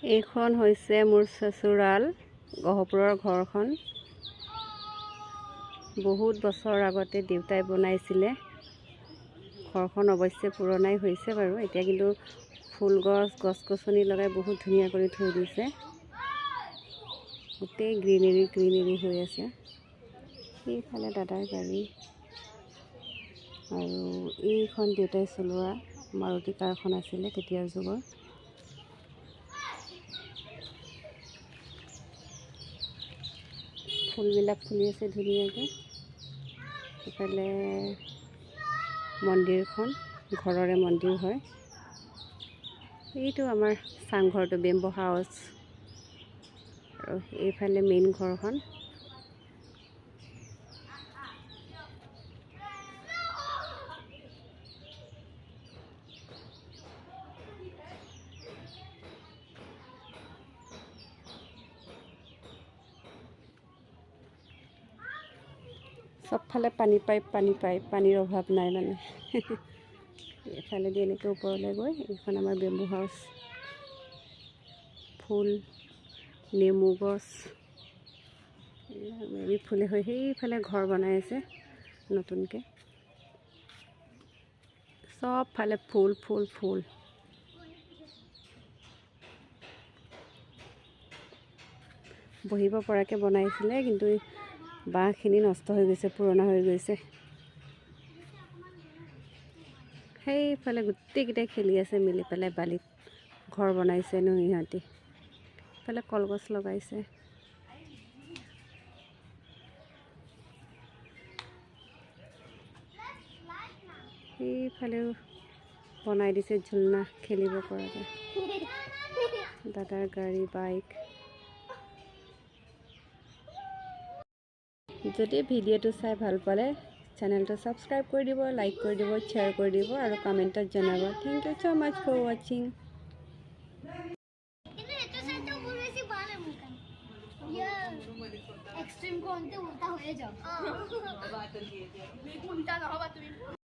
এইখন হৈছে মোৰ চচুৰাল গহপুৰৰ ঘৰখন। বহুত বছৰ আগতে দেউতাই বনাইছিলে। ঘৰখন অৱশ্যে পুৰণাই হৈছে বাৰু, এতিয়া কিন্তু ফুল গছ-গছনি লগাই বহুত ধুনীয়া কৰি থৈ দিছে। গোটেই গ্ৰীনেৰী হৈ আছে। সেইফালে দাদাৰ গাড়ী আৰু এইখন দেউতাই চলোৱা মাৰুতি কাৰখন আছিলে তেতিয়াৰ যুগৰ। ফুলবিলাক ফুলি আছে ধুনীয়াকৈ। ইফালে মন্দিৰখন ঘৰৰে মন্দিৰ হয়। এইটো আমাৰ চাংঘৰটো বেম্বো হাউচ আৰু এইফালে মেইন ঘৰখন। চবফালে পানীৰ অভাৱ নাই মানে। এফালেদি এনেকৈ ওপৰলৈ গৈ এইখন আমাৰ বেম্বো হাউচ। ফুল, নেমু গছ মেৰি ফুলে হৈ সেইফালে ঘৰ বনাই আছে নতুনকৈ। চবফালে ফুল ফুল ফুল। বহিব পৰাকৈ বনাইছিলে, কিন্তু বাঁহখিনি নষ্ট হৈ গৈছে, পুৰণা হৈ গৈছে। সেইফালে গোটেইকেইটাই খেলি আছে মিলি পেলাই, বালিত ঘৰ বনাইছে ন সিহঁতি। ইফালে কলগছ লগাইছে। সেইফালেও বনাই দিছে ঝুলনা খেলিব পৰাকৈ। দাদাৰ গাড়ী, বাইক। যদি ভিডিঅ'টো চাই ভাল পালে চেনেলটো ছাবস্ক্ৰাইব কৰি দিব, লাইক কৰি দিব, শ্বেয়াৰ কৰি দিব আৰু কমেণ্টত জনাব। Thank you so' much for ৱাচিং।